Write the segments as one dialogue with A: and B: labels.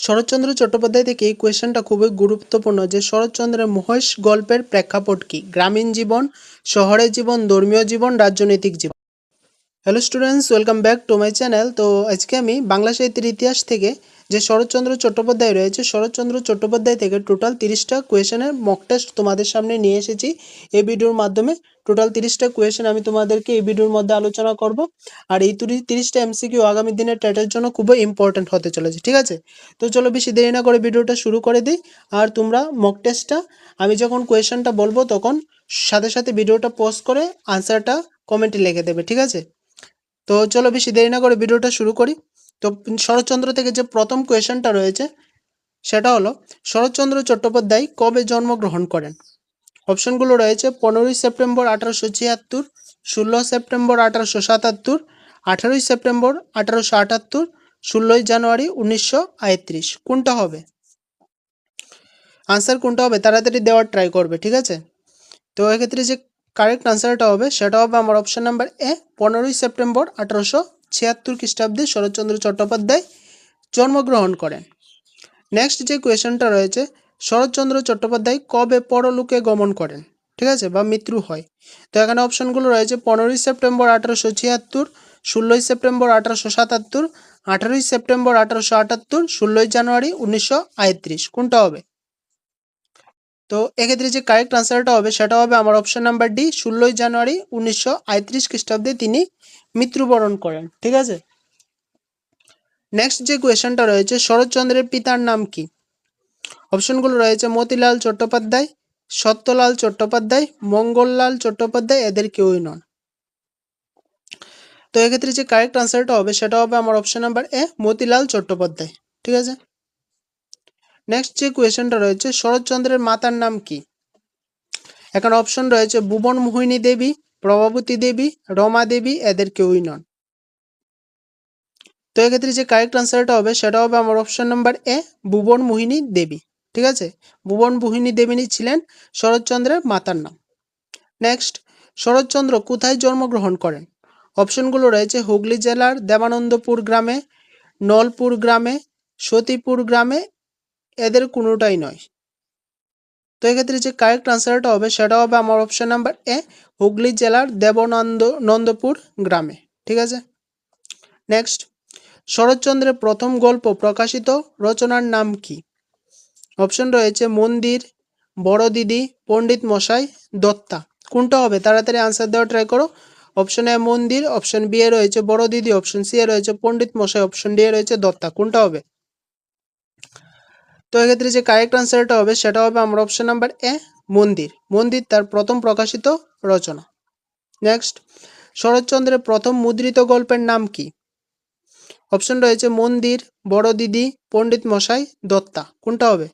A: শরৎচন্দ্র চট্টোপাধ্যায় থেকে এই কোয়েশ্চেনটা খুবই গুরুত্বপূর্ণ যে শরৎচন্দ্রের মহেশ গল্পের প্রেক্ষাপট কি? গ্রামীণ জীবন, শহরের জীবন, ধর্মীয় জীবন, রাজনৈতিক জীবন। Hello students, welcome back to my channel. তো আজকে আমি বাংলা সাহিত্যের ইতিহাস থেকে যে শরৎচন্দ্র চট্টোপাধ্যায় রয়েছে, শরৎচন্দ্র চট্টোপাধ্যায় থেকে টোটাল 30টা কোয়েশ্চেনের মক টেস্ট তোমাদের সামনে নিয়ে এসেছি এই ভিডিওর মাধ্যমে। টোটাল 30টা কোয়েশ্চেন আমি তোমাদেরকে এই ভিডিওর মধ্যে আলোচনা করব। আর এই 30টা এমসিকিউ আগামী দিনের টেটের জন্য খুবই ইম্পর্টেন্ট হতে চলেছে, ঠিক আছে? তো চলো বেশি দেরি না করে ভিডিওটা শুরু করে দিই। আর তোমরা মক টেস্টটা আমি যখন কোয়েশ্চেনটা বলবো তখন সাথে সাথে ভিডিওটা পজ করে আনসারটা কমেন্টে লিখে দেবে, ঠিক আছে? তো চলো বেশি দেরি না করে ভিডিওটা শুরু করি। তো শরৎচন্দ্র থেকে যে প্রথম কোয়েশ্চেনটা রয়েছে সেটা হলো, শরৎচন্দ্র চট্টোপাধ্যায় কবে জন্মগ্রহণ করেন? অপশনগুলো রয়েছে 15ই সেপ্টেম্বর 1876, 16 সেপ্টেম্বর 1877, 18ই সেপ্টেম্বর 1878, 16ই জানুয়ারি 1938। কোনটা হবে আনসার? কোনটা হবে তাড়াতাড়ি দেওয়ার ট্রাই করবে, ঠিক আছে? তো এক্ষেত্রে যে কারেক্ট আনসারটা হবে সেটা হবে আমার অপশন নাম্বার এ, 15ই সেপ্টেম্বর 1876 খ্রিস্টাব্দে শরৎচন্দ্র চট্টোপাধ্যায় জন্মগ্রহণ করেন। নেক্সট যে কোয়েশনটা রয়েছে, শরৎচন্দ্র চট্টোপাধ্যায় কবে পরলোকে গমন করেন, ঠিক আছে, বা মৃত্যু হয়? তো এখানে অপশনগুলো রয়েছে 15ই সেপ্টেম্বর 1876, 16ই সেপ্টেম্বর 1877, 18ই সেপ্টেম্বর 1878, 16ই জানুয়ারি 1938। কোনটা হবে? তো এক্ষেত্রে যে কারেক্ট আনসারটা হবে সেটা হবে আমার অপশন নাম্বার ডি, 16ই জানুয়ারি 1938 খ্রিস্টাব্দে তিনি মৃত্যুবরণ করেন, ঠিক আছে? নেক্সট যে কোয়েশনটা রয়েছে, শরৎচন্দ্রের পিতার নাম কি? অপশনগুলো রয়েছে মতিলাল চট্টোপাধ্যায়, সত্যলাল চট্টোপাধ্যায়, মঙ্গললাল চট্টোপাধ্যায়, এদের কেউই নন। তো এক্ষেত্রে যে কারেক্ট আনসারটা হবে সেটা হবে আমার অপশন নাম্বার এ, মতিলাল চট্টোপাধ্যায়, ঠিক আছে? নেক্সট যে কোয়েশনটা রয়েছে, শরৎচন্দ্রের মাতার নাম কি? এখানে অপশন রয়েছে ভুবন মোহিনী দেবী, প্রভাবতী দেবী, রমা দেবী, এদের কেউই নন। তো এক্ষেত্রে যে কারেক্ট আনসারটা হবে সেটা হবে আমার অপশন নাম্বার এ, ভুবন মোহিনী দেবী, ঠিক আছে? ভুবন মোহিনী দেবী ছিলেন শরৎচন্দ্রের মাতার নাম। নেক্সট, শরৎচন্দ্র কোথায় জন্মগ্রহণ করেন? অপশনগুলো রয়েছে হুগলি জেলার দেবানন্দপুর গ্রামে, নলপুর গ্রামে, সতীপুর গ্রামে, এদের কোনোটাই নয়। তো এক্ষেত্রে যে কারেক্ট আনসারটা হবে সেটা হবে আমার অপশন নাম্বার এ, হুগলি জেলার দেবানন্দপুর গ্রামে, ঠিক আছে? নেক্সট, শরৎচন্দ্রের প্রথম গল্প প্রকাশিত রচনার নাম কি? অপশন রয়েছে মন্দির, বড় দিদি, পণ্ডিত মশাই, দত্তা। কোনটা হবে তাড়াতাড়ি আনসার দেওয়ার ট্রাই করো। অপশন এ মন্দির, অপশন বি এ রয়েছে বড় দিদি, অপশন সি এ রয়েছে পণ্ডিত মশাই, অপশন ডি এ রয়েছে দত্তা। কোনটা হবে? তো এক্ষেত্রে যে কারেক্ট আনসারটা হবে সেটা হবে আমার অপশন নাম্বার এ, মন্দির। মন্দির তার প্রথম প্রকাশিত রচনা। নেক্সট, শরৎচন্দ্রের প্রথম মুদ্রিত গল্পের নাম কি? অপশন রয়েছে মন্দির, বড় দিদি, পণ্ডিত মশাই, দত্তা। কোনটা হবে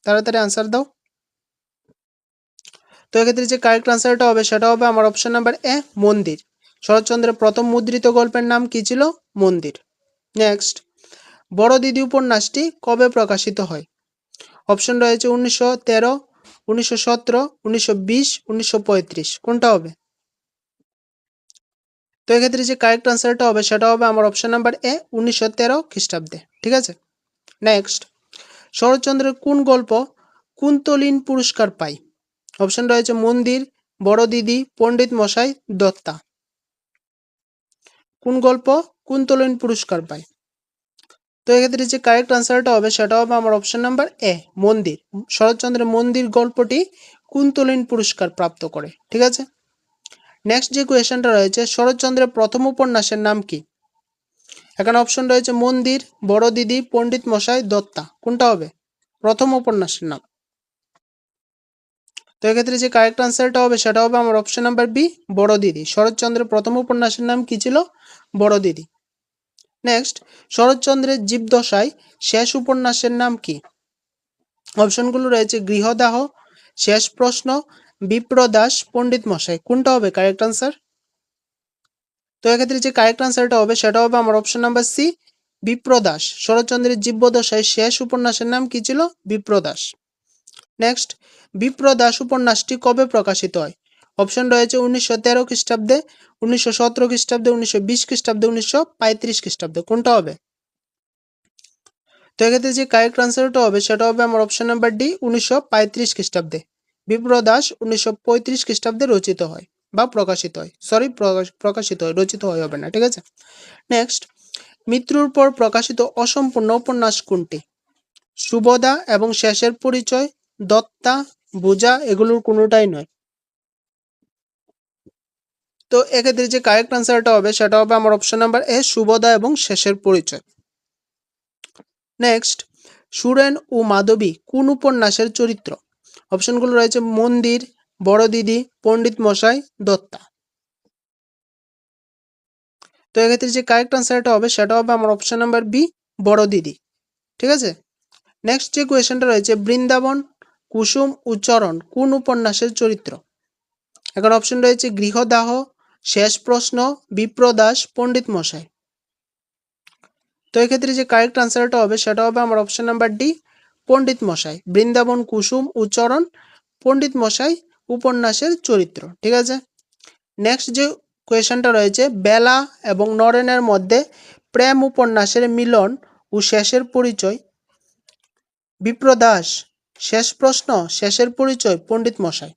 A: তাড়াতাড়ি আনসার দাও। তো এক্ষেত্রে যে কারেক্ট আনসারটা হবে সেটা হবে আমার অপশন নাম্বার এ, মন্দির। শরৎচন্দ্রের প্রথম মুদ্রিত গল্পের নাম কি ছিল? মন্দির। নেক্সট, বড় দিদি উপন্যাসটি কবে প্রকাশিত হয়? অপশন রয়েছে 1913, 1917, 1920, 1935। কোনটা হবে? তো এক্ষেত্রে যে কারেক্ট আনসারটা হবে সেটা হবে আমার অপশন নাম্বার এ, 1913 খ্রিস্টাব্দে, ঠিক আছে? নেক্সট, শরৎচন্দ্রের কোন গল্প কুন্তলীন পুরস্কার পায়? অপশন রয়েছে মন্দির, বড় দিদি, পণ্ডিত মশাই, দত্তা। কোন গল্প কুন্তলীন পুরস্কার পায়? তো এক্ষেত্রে যে কারেক্ট আনসারটা হবে সেটা হবে আমার অপশন নাম্বার এ, মন্দির। শরৎচন্দ্রের মন্দির গল্পটি কুন্তলীন পুরস্কার প্রাপ্ত করে, ঠিক আছে? নেক্সট যে কোয়েশনটা রয়েছে, শরৎচন্দ্রের প্রথম উপন্যাসের নাম কি? এখানে অপশন রয়েছে মন্দির, বড় দিদি, পণ্ডিত মশাই, দত্তা। কোনটা হবে প্রথম উপন্যাসের নাম? তো এক্ষেত্রে যে কারেক্ট আনসারটা হবে সেটা হবে আমার অপশন নাম্বার বি, বড় দিদি। শরৎচন্দ্রের প্রথম উপন্যাসের নাম কি ছিল? বড় দিদি। নেক্সট, শরৎচন্দ্রের জীবদশায় শেষ উপন্যাসের নাম কি? অপশনগুলো রয়েছে গৃহদাহ, শেষ প্রশ্ন, বিপ্রদাস, পণ্ডিত মশাই। কোনটা হবে কারেক্ট আনসার? তো এক্ষেত্রে যে কারেক্ট আনসারটা হবে সেটা হবে আমার অপশন নাম্বার সি, বিপ্রদাস। শরৎচন্দ্রের জীবদ্দশায় শেষ উপন্যাসের নাম কি ছিল? বিপ্রদাস। নেক্সট, বিপ্রদাস উপন্যাসটি কবে প্রকাশিত হয়? অপশন রয়েছে 1913 খ্রিস্টাব্দে, 1917 খ্রিস্টাব্দে, 1920 খ্রিস্টাব্দে, 1935 খ্রিস্টাব্দে। কোনটা হবে? তো এক্ষেত্রে যে কারেক্ট আনসারটা হবে সেটা হবে আমার অপশন নাম্বার ডি 1935 খ্রিস্টাব্দে। বিপ্রদাস 1935 খ্রিস্টাব্দে রচিত হয় বা প্রকাশিত হয়, সরি প্রকাশিত হয়, রচিত হয় হবে না, ঠিক আছে। নেক্সট, মৃত্যুর পর প্রকাশিত অসম্পূর্ণ উপন্যাস কোনটি? সুবোধা এবং শেষের পরিচয়, দত্তা, বুজা, এগুলোর কোনোটাই নয়। তো এক্ষেত্রে যে কারেক্ট আনসারটা হবে সেটা হবে আমার অপশন নাম্বার এ, সুবোধা এবং শেষের পরিচয়। নেক্সট, সুরেন ও মাধবী কোন উপন্যাসের চরিত্র? অপশনগুলো রয়েছে মন্দির, বড় দিদি, পণ্ডিত মশাই, দত্তা। তো এক্ষেত্রে যে কারেক্ট আনসারটা হবে সেটা হবে আমার অপশন নাম্বার বি, বড় দিদি, ঠিক আছে। নেক্সট যে কোয়েশ্চেনটা রয়েছে, বৃন্দাবন, কুসুম ও চরণ কোন উপন্যাসের চরিত্র? এখন অপশন রয়েছে গৃহদাহ, শেষ প্রশ্ন, বিপ্রদাস, পণ্ডিত মশাই। তো এক্ষেত্রে যে কারেক্ট আনসারটা হবে সেটা হবে আমার অপশন নাম্বার ডি, পণ্ডিত মশাই। বৃন্দাবন, কুসুম ও চরণ পণ্ডিত মশাই উপন্যাসের চরিত্র, ঠিক আছে। নেক্সট যে কোয়েশ্চেনটা রয়েছে, বেলা এবং নরেনের মধ্যে প্রেম উপন্যাসের মিলন ও শেষের পরিচয়, বিপ্রদাস, শেষ প্রশ্ন, শেষের পরিচয়, পণ্ডিত মশাই।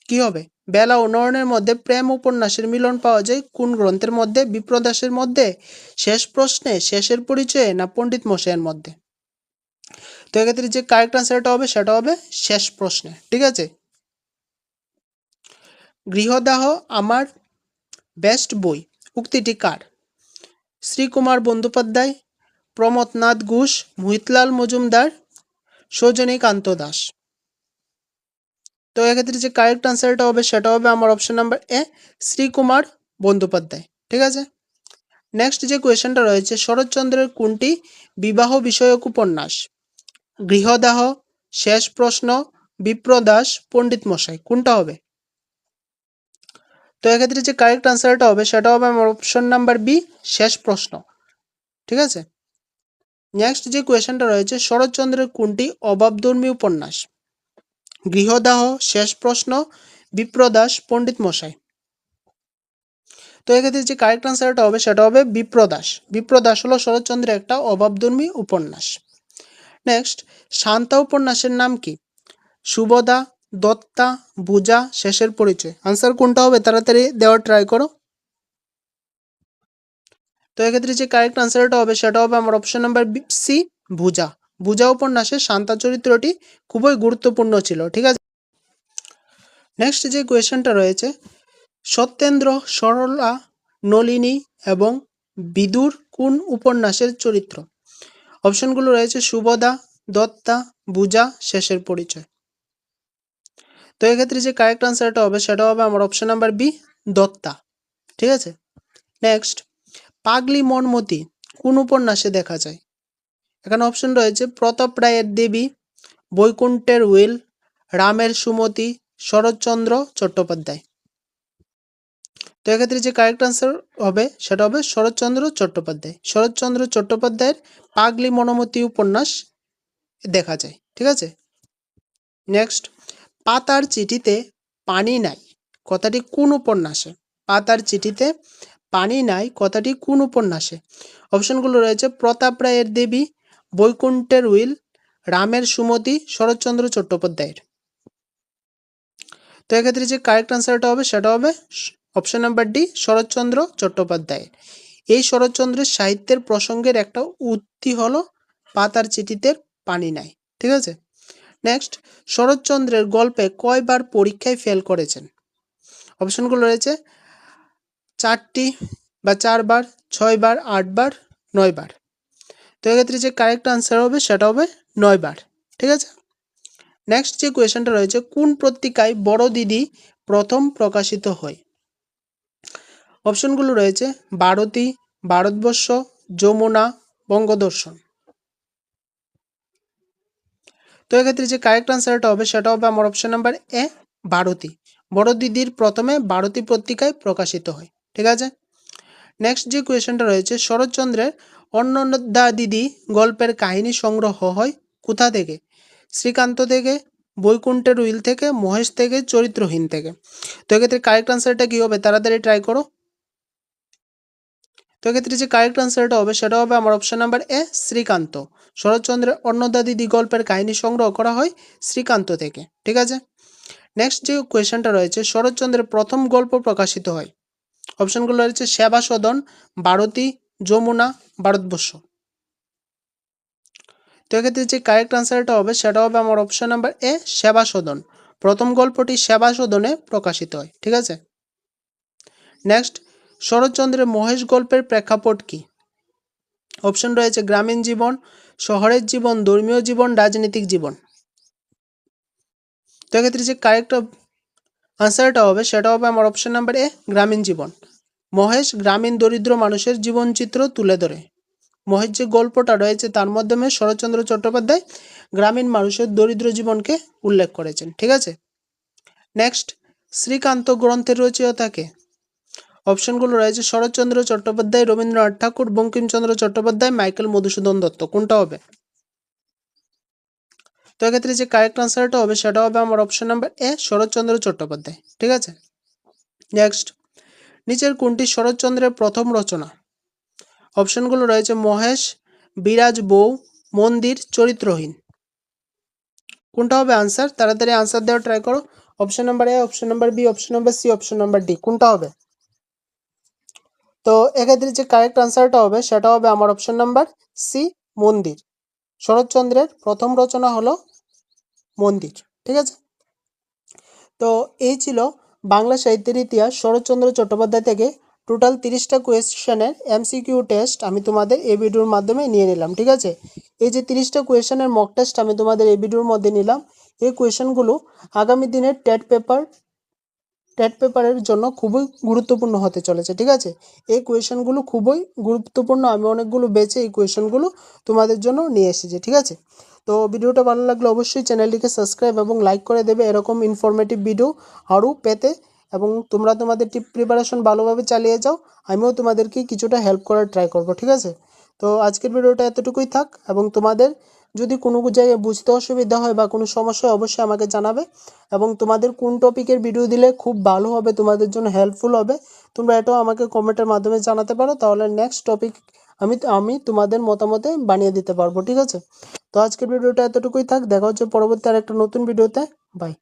A: কি হবে? বেলা ও নরেনের মধ্যে প্রেম উপন্যাসের মিলন পাওয়া যায় কোন গ্রন্থের মধ্যে? বিপ্রদাসের মধ্যে, শেষ প্রশ্নে, শেষের পরিচয়ে, না পণ্ডিত মশাইয়ের মধ্যে? তো এক্ষেত্রে যে কারেক্ট আনসারটা হবে সেটা হবে শেষ প্রশ্নে, ঠিক আছে। গৃহদাহ আমার বেস্ট বই উক্তিটি কার? শ্রীকুমার বন্দ্যোপাধ্যায়, প্রমথনাথ ঘোষ, মোহিতলাল মজুমদার, সজনীকান্ত দাস। তো এক্ষেত্রে যে কারেক্ট আনসারটা হবে সেটা হবে আমার অপশন নাম্বার এ, শ্রীকুমার বন্দ্যোপাধ্যায়, ঠিক আছে। নেক্সট যে কোয়েশ্চেনটা রয়েছে, শরৎচন্দ্রের কোনটি বিবাহ বিষয়ক উপন্যাস? গৃহদাহ, শেষ প্রশ্ন, বিপ্রদাস, পণ্ডিত মশাই, কোনটা হবে? তো এক্ষেত্রে যে কারেক্ট আনসারটা হবে সেটা হবে আমার অপশন নাম্বার বি, শেষ প্রশ্ন, ঠিক আছে। নেক্সট যে কোয়েশ্চেনটা রয়েছে, শরৎচন্দ্রের কোনটি অভাবধর্মী উপন্যাস? গৃহদাহ, শেষ প্রশ্ন, বিপ্রদাস, পণ্ডিত মশাই। তো এক্ষেত্রে যে কারেক্ট আনসারটা হবে সেটা হবে বিপ্রদাস। বিপ্রদাস হলো শরৎচন্দ্রের একটা অভাবধর্মী উপন্যাস। নেক্সট, শান্তা উপন্যাসের নাম কি? সুবোধা, দত্তা, বুজা, শেষের পরিচয়। আনসার কোনটা হবে তাড়াতাড়ি দেওয়ার ট্রাই করো। তো এক্ষেত্রে যে কারেক্ট আনসারটা হবে সেটা হবে আমার অপশন নাম্বার সি, বুজা। বুজা উপন্যাসে শান্তা চরিত্রটি খুবই গুরুত্বপূর্ণ ছিল, ঠিক আছে। নেক্সট যে কোয়েশ্চেনটা রয়েছে, সত্যেন্দ্র, সরলা, নলিনী এবং বিদুর কোন উপন্যাসের চরিত্র? অপশনগুলো রয়েছে সুবোধা, দত্তা, বুজা, শেষের পরিচয়। তো এক্ষেত্রে যে কারেক্ট আনসারটা হবে সেটা হবে আমার অপশন নাম্বার বি, দত্তা, ঠিক আছে। নেক্সট, পাগলি মনমতি কোন উপন্যাসে দেখা যায়? এখানে অপশন রয়েছে প্রতাপ রায়ের দেবী, বৈকুণ্ঠের উইল, রামের সুমতি, শরৎচন্দ্র চট্টোপাধ্যায়। তো এক্ষেত্রে যে কারেক্ট আনসার হবে সেটা হবে শরৎচন্দ্র চট্টোপাধ্যায়। শরৎচন্দ্র চট্টোপাধ্যায়ের পাগলি মনমতি উপন্যাস দেখা যায়, ঠিক আছে। নেক্সট, পাতার চিঠিতে পানি নাই কথাটি কোন উপন্যাসে? পাতার চিঠিতে পানি নাই কথাটি কোন উপন্যাসে? অপশনগুলো রয়েছে প্রতাপ রায়ের দেবী, বৈকুণ্ঠের উইল, রামের সুমতি, শরৎচন্দ্র চট্টোপাধ্যায়ের। তো এক্ষেত্রে যে কারেক্ট আনসারটা হবে সেটা হবে অপশন নাম্বার ডি, শরৎচন্দ্র চট্টোপাধ্যায়ের। এই শরৎচন্দ্রের সাহিত্যের প্রসঙ্গের একটা উক্তি হলো পাতার চিঠিতে পানি নাই, ঠিক আছে। নেক্সট, শরৎচন্দ্রের গল্পে কয়বার পরীক্ষায় ফেল করেছেন? অপশনগুলো রয়েছে 4টি বা 4বার, 6বার, 8বার, 9বার। তো এক্ষেত্রে যে কারেক্ট আনসার হবে সেটা হবে 9বার, ঠিক আছে। নেক্সট যে কোয়েশ্চেনটা রয়েছে, কোন পত্রিকায় বড় দিদি প্রথম প্রকাশিত হয়? অপশনগুলো রয়েছে ভারতী, ভারতবর্ষ, যমুনা, বঙ্গদর্শন। তো এক্ষেত্রে যে কারেক্ট আনসারটা হবে সেটা হবে আমার অপশন নাম্বার এ, ভারতী। বড় দিদির প্রথমে ভারতী পত্রিকায় প্রকাশিত হয়, ঠিক আছে। নেক্সট যে কোয়েশ্চেনটা রয়েছে, শরৎচন্দ্রের অন্নদা দিদি গল্পের কাহিনী সংগ্রহ হয় কোথা থেকে? শ্রীকান্ত থেকে, বৈকুণ্ঠের উইল থেকে, মহেশ থেকে, চরিত্রহীন থেকে। তো এক্ষেত্রে কারেক্ট আনসারটা কী হবে তাড়াতাড়ি ট্রাই করো। তো এক্ষেত্রে যে কারেক্ট আনসারটা হবে সেটা হবে আমার অপশন নাম্বার এ, শ্রীকান্ত। শরৎচন্দ্রের অন্নদা দিদি গল্পের কাহিনী সংগ্রহ করা হয় শ্রীকান্ত থেকে। ঠিক আছে, নেক্সট যে কোয়েশ্চেনটা রয়েছে, শরৎচন্দ্রের প্রথম গল্প প্রকাশিত হয়। অপশনগুলো রয়েছে সেবা সদন, ভারতী, যমুনা, ভারতবর্ষ। তো এক্ষেত্রে যে কারেক্ট আনসারটা হবে সেটা হবে আমার অপশন নাম্বার এ, সেবা সদন। প্রথম গল্পটি সেবা সদনে প্রকাশিত হয়। ঠিক আছে, নেক্সট, শরৎচন্দ্রের মহেশ গল্পের প্রেক্ষাপট কি? অপশন রয়েছে গ্রামীণ জীবন, শহরের জীবন, ধর্মীয় জীবন, রাজনৈতিক জীবন। তো এক্ষেত্রে যে কারেক্ট আনসারটা হবে সেটা হবে আমার অপশন নাম্বার এ, গ্রামীণ জীবন। মহেশ গ্রামীণ দরিদ্র মানুষের জীবনচিত্র তুলে ধরে। মহেশ যে গল্পটা রয়েছে তার মাধ্যমে শরৎচন্দ্র চট্টোপাধ্যায় গ্রামীণ মানুষের দরিদ্র জীবনকে উল্লেখ করেছেন। ঠিক আছে, নেক্সট, শ্রীকান্ত গ্রন্থের রচয়িতাকে? অপশনগুলো রয়েছে শরৎচন্দ্র চট্টোপাধ্যায়, রবীন্দ্রনাথ ঠাকুর, বঙ্কিমচন্দ্র চট্টোপাধ্যায়, মাইকেল মধুসূদন দত্ত। কোনটা হবে? তো এক্ষেত্রে যে কারেক্ট আনসারটা হবে সেটা হবে আমার option number A, Saratchandra Chattopadhyay. ঠিক আছে, নেক্সট, নিচের কোনটি শরৎচন্দ্রের প্রথম রচনা? অপশনগুলো রয়েছে মহেশ, বিরাজ বউ, মন্দির, চরিত্রহীন। কোনটা হবে আনসার? তাড়াতাড়ি আনসার দেওয়ার ট্রাই করো। Option number A, option number B, option number C, option number D, কোনটা হবে? তো এক্ষেত্রে যে কারেক্ট আনসারটা হবে সেটা হবে আমার অপশন নাম্বার সি, মন্দির। শরৎচন্দ্রের প্রথম রচনা হলো মন্দির। ঠিক আছে, তো এই ছিল বাংলা সাহিত্যের ইতিহাস শরৎচন্দ্র চট্টোপাধ্যায় থেকে টোটাল 30টা কোয়েশ্চেনের এমসিকিউ টেস্ট আমি তোমাদের এই ভিডিওর মাধ্যমে নিয়ে নিলাম। ঠিক আছে, এই যে 30টা কোয়েশ্চেনের মক টেস্ট আমি তোমাদের এই ভিডিওর মধ্যে নিলাম, এই কোয়েশ্চেনগুলো আগামী দিনের টেট পেপারের জন্য খুবই গুরুত্বপূর্ণ হতে চলেছে। ঠিক আছে, এই কোয়েশ্চেনগুলো খুবই গুরুত্বপূর্ণ, আমি অনেকগুলো বেছে এই কোয়েশ্চেনগুলো তোমাদের জন্য নিয়ে এসেছি। ঠিক আছে, তো ভিডিওটা ভালো লাগলে অবশ্যই চ্যানেলটিকে সাবস্ক্রাইব এবং লাইক করে দেবে এরকম ইনফরমেটিভ ভিডিও আরও পেতে, এবং তোমরা তোমাদের প্রিপারেশন ভালোভাবে চালিয়ে যাও, আমিও তোমাদেরকে কিছুটা হেল্প করার ট্রাই করব। ঠিক আছে, তো আজকের ভিডিওটা এতটুকুই থাক, এবং তোমাদের যদি কোনো জায়গায় বুঝতে অসুবিধা হয় বা কোনো সমস্যা হয় অবশ্যই আমাকে জানাবে, এবং তোমাদের কোন টপিকের ভিডিও দিলে খুব ভালো হবে, তোমাদের জন্য হেল্পফুল হবে, তোমরা এটাও আমাকে কমেন্টের মাধ্যমে জানাতে পারো, তাহলে নেক্সট টপিক আমি তোমাদের মতামতে বানিয়ে দিতে পারবো। ঠিক আছে, তো আজকের ভিডিওটা এতটুকুই থাক, দেখা হচ্ছে পরবর্তী আর একটা নতুন ভিডিওতে। বাই।